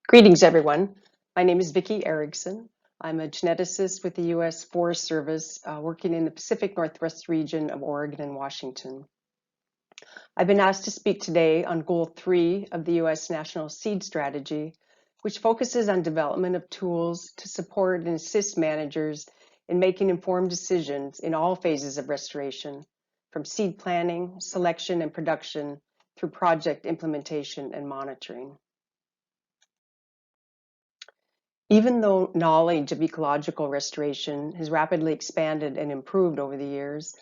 Greetings, everyone. My name is Vicky Erickson. I'm a geneticist with the U.S. Forest Service working in the Pacific Northwest region of Oregon and Washington. I've been asked to speak today on Goal 3 of the U.S. National Seed Strategy, which focuses on development of tools to support and assist managers in making informed decisions in all phases of restoration, from seed planning, selection, and production through project implementation and monitoring. Even though knowledge of ecological restoration has rapidly expanded and improved over the years,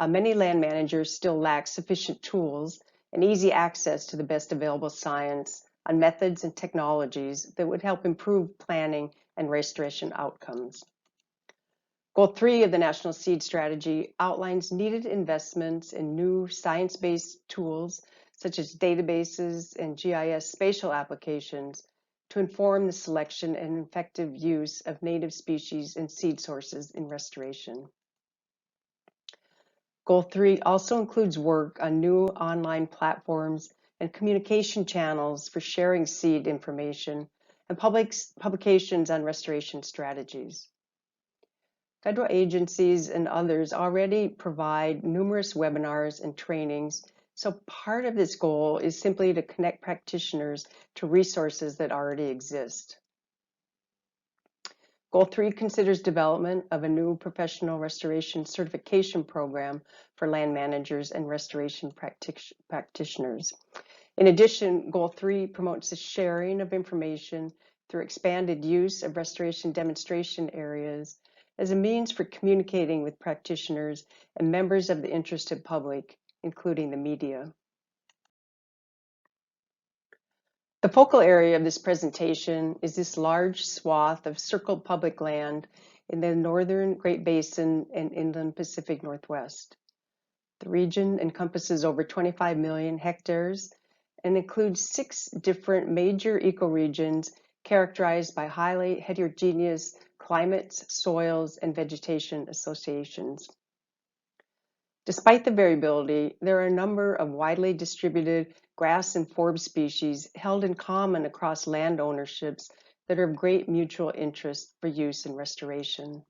many land managers still lack sufficient tools and easy access to the best available science on methods and technologies that would help improve planning and restoration outcomes. Goal 3 of the National Seed Strategy outlines needed investments in new science-based tools such as databases and GIS spatial applications to inform the selection and effective use of native species and seed sources in restoration. Goal 3 also includes work on new online platforms and communication channels for sharing seed information and publications on restoration strategies. Federal agencies and others already provide numerous webinars and trainings, so part of this goal is simply to connect practitioners to resources that already exist. Goal 3 considers development of a new professional restoration certification program for land managers and restoration practitioners. In addition, Goal 3 promotes the sharing of information through expanded use of restoration demonstration areas as a means for communicating with practitioners and members of the interested public, including the media. The focal area of this presentation is this large swath of circled public land in the northern Great Basin and inland Pacific Northwest. The region encompasses over 25 million hectares and includes 6 different major ecoregions characterized by highly heterogeneous climates, soils, and vegetation associations. Despite the variability, there are a number of widely distributed grass and forb species held in common across land ownerships that are of great mutual interest for use in restoration.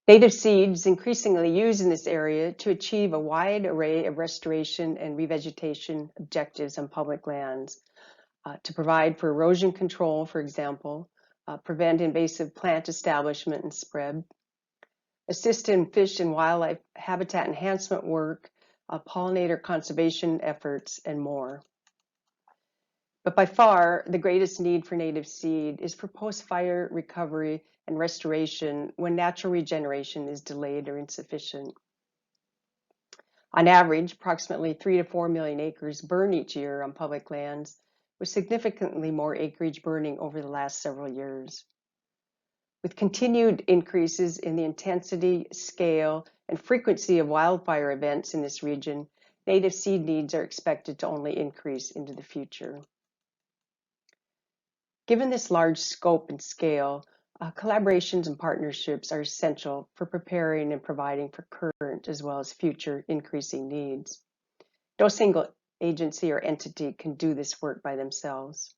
Native seeds increasingly used in this area to achieve a wide array of restoration and revegetation objectives on public lands, to provide for erosion control, for example, prevent invasive plant establishment and spread, assist in fish and wildlife habitat enhancement work, pollinator conservation efforts, and more. But by far, the greatest need for native seed is for post-fire recovery and restoration when natural regeneration is delayed or insufficient. On average, approximately 3 to 4 million acres burn each year on public lands, with significantly more acreage burning over the last several years. With continued increases in the intensity, scale, and frequency of wildfire events in this region, native seed needs are expected to only increase into the future. Given this large scope and scale, collaborations and partnerships are essential for preparing and providing for current as well as future increasing needs. No single agency or entity can do this work by themselves.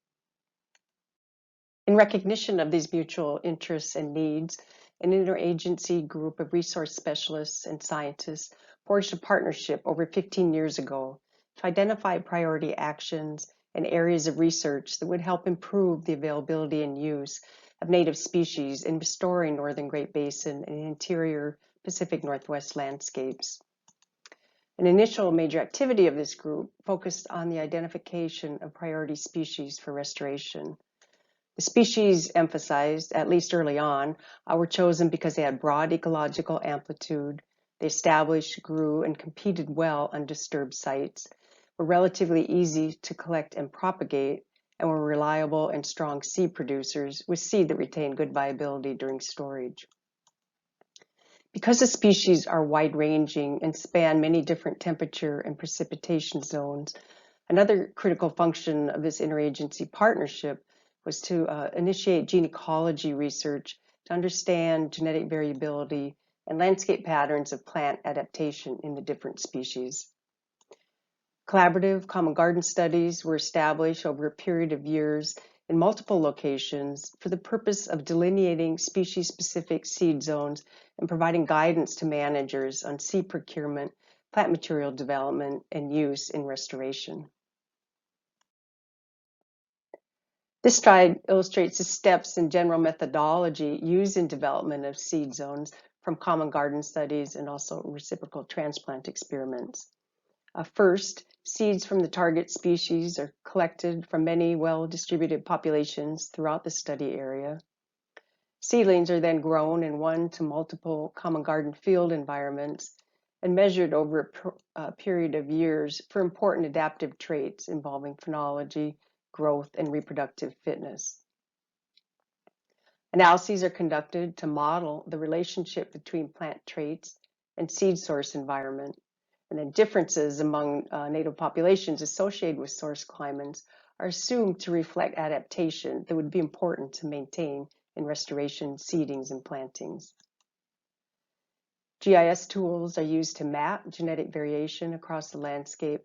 In recognition of these mutual interests and needs, an interagency group of resource specialists and scientists forged a partnership over 15 years ago to identify priority actions and areas of research that would help improve the availability and use of native species in restoring northern Great Basin and interior Pacific Northwest landscapes. An initial major activity of this group focused on the identification of priority species for restoration. The species emphasized, at least early on, were chosen because they had broad ecological amplitude, they established, grew, and competed well on disturbed sites, were relatively easy to collect and propagate, and were reliable and strong seed producers with seed that retained good viability during storage. Because the species are wide-ranging and span many different temperature and precipitation zones, another critical function of this interagency partnership was to initiate gene ecology research to understand genetic variability and landscape patterns of plant adaptation in the different species. Collaborative common garden studies were established over a period of years in multiple locations for the purpose of delineating species-specific seed zones and providing guidance to managers on seed procurement, plant material development, and use in restoration. This slide illustrates the steps and general methodology used in development of seed zones from common garden studies and also reciprocal transplant experiments. First, seeds from the target species are collected from many well-distributed populations throughout the study area. Seedlings are then grown in one to multiple common garden field environments and measured over a period of years for important adaptive traits involving phenology, growth, and reproductive fitness. Analyses are conducted to model the relationship between plant traits and seed source environment. And then differences among native populations associated with source climates are assumed to reflect adaptation that would be important to maintain in restoration seedings and plantings. GIS tools are used to map genetic variation across the landscape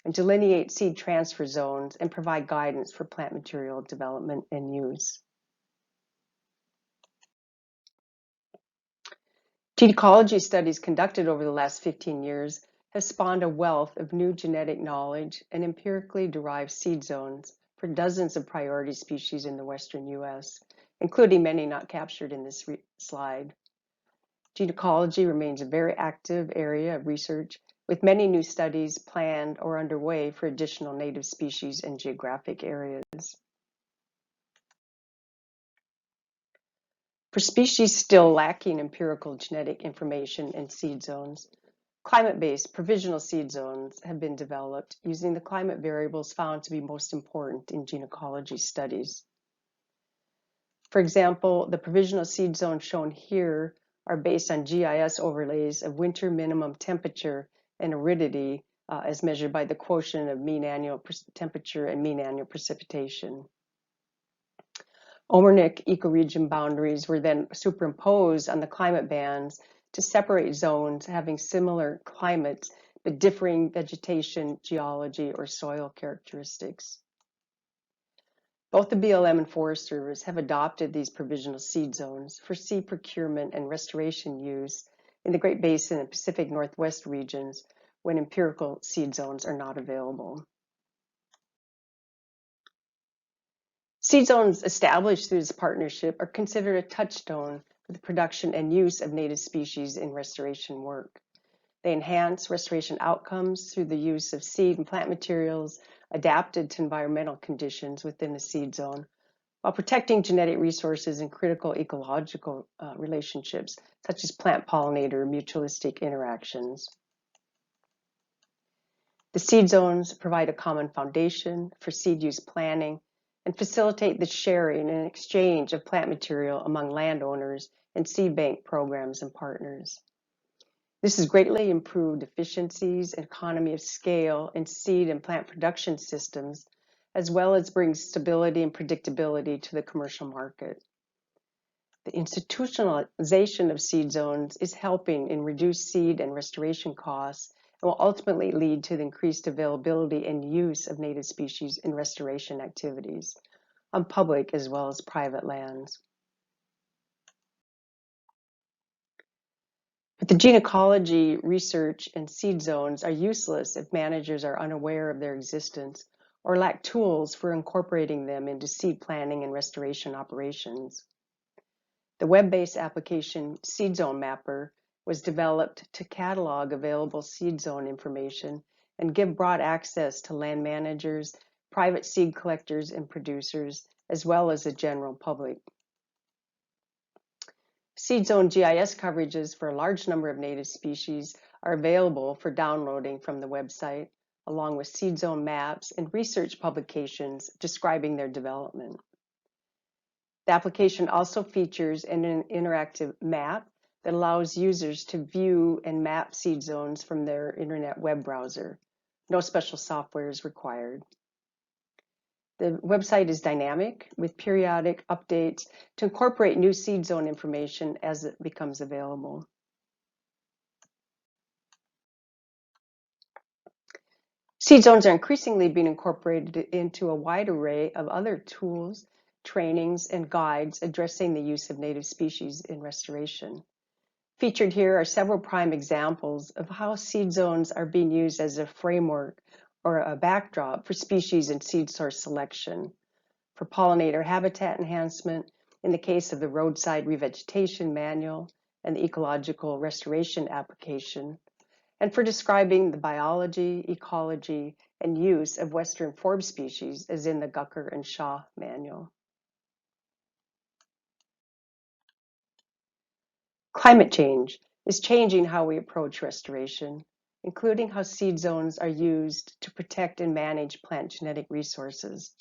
and delineate seed transfer zones and provide guidance for plant material development and use. Gene ecology studies conducted over the last 15 years have spawned a wealth of new genetic knowledge and empirically derived seed zones for dozens of priority species in the western U.S., including many not captured in this slide. Gene ecology remains a very active area of research, with many new studies planned or underway for additional native species and geographic areas. For species still lacking empirical genetic information in seed zones, climate-based provisional seed zones have been developed using the climate variables found to be most important in gene ecology studies. For example, the provisional seed zones shown here are based on GIS overlays of winter minimum temperature and aridity as measured by the quotient of mean annual temperature and mean annual precipitation. Omernic ecoregion boundaries were then superimposed on the climate bands to separate zones having similar climates but differing vegetation, geology, or soil characteristics. Both the BLM and Forest Service have adopted these provisional seed zones for seed procurement and restoration use in the Great Basin and Pacific Northwest regions when empirical seed zones are not available. Seed zones established through this partnership are considered a touchstone for the production and use of native species in restoration work. They enhance restoration outcomes through the use of seed and plant materials adapted to environmental conditions within the seed zone, while protecting genetic resources and critical ecological relationships, such as plant-pollinator mutualistic interactions. The seed zones provide a common foundation for seed use planning and facilitate the sharing and exchange of plant material among landowners and seed bank programs and partners. This has greatly improved efficiencies and economy of scale in seed and plant production systems, as well as brings stability and predictability to the commercial market. The institutionalization of seed zones is helping in reduced seed and restoration costs and will ultimately lead to the increased availability and use of native species in restoration activities on public as well as private lands. But the gene ecology research and seed zones are useless if managers are unaware of their existence or lack tools for incorporating them into seed planning and restoration operations. The web-based application Seed Zone Mapper was developed to catalog available seed zone information and give broad access to land managers, private seed collectors and producers, as well as the general public. Seed zone GIS coverages for a large number of native species are available for downloading from the website, along with seed zone maps and research publications describing their development. The application also features an interactive map that allows users to view and map seed zones from their internet web browser. No special software is required. The website is dynamic with periodic updates to incorporate new seed zone information as it becomes available. Seed zones are increasingly being incorporated into a wide array of other tools, trainings, and guides addressing the use of native species in restoration. Featured here are several prime examples of how seed zones are being used as a framework or a backdrop for species and seed source selection, for pollinator habitat enhancement in the case of the roadside revegetation manual and the ecological restoration application, and for describing the biology, ecology, and use of Western forb species as in the Gucker and Shaw manual. Climate change is changing how we approach restoration, including how seed zones are used to protect and manage plant genetic resources.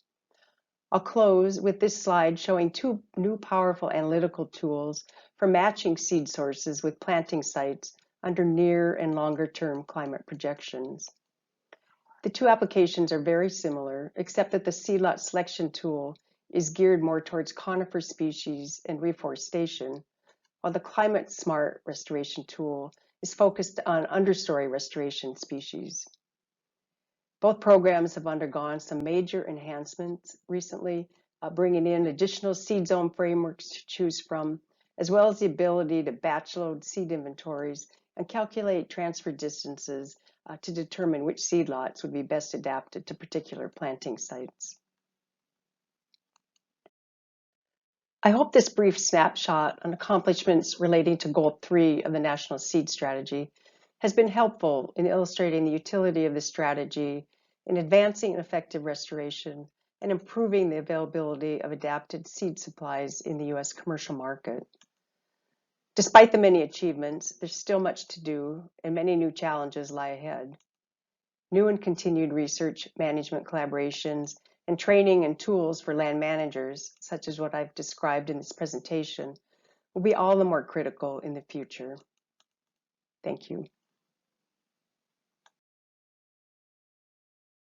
I'll close with this slide showing two new powerful analytical tools for matching seed sources with planting sites under near and longer term climate projections. The two applications are very similar, except that the seed lot selection tool is geared more towards conifer species and reforestation, while the Climate Smart restoration tool is focused on understory restoration species. Both programs have undergone some major enhancements recently, bringing in additional seed zone frameworks to choose from, as well as the ability to batch load seed inventories and calculate transfer distances to determine which seed lots would be best adapted to particular planting sites. I hope this brief snapshot on accomplishments relating to Goal 3 of the National Seed Strategy has been helpful in illustrating the utility of this strategy in advancing an effective restoration and improving the availability of adapted seed supplies in the U.S. commercial market. Despite the many achievements, there's still much to do and many new challenges lie ahead. New and continued research, management collaborations, and training and tools for land managers, such as what I've described in this presentation, will be all the more critical in the future. Thank you.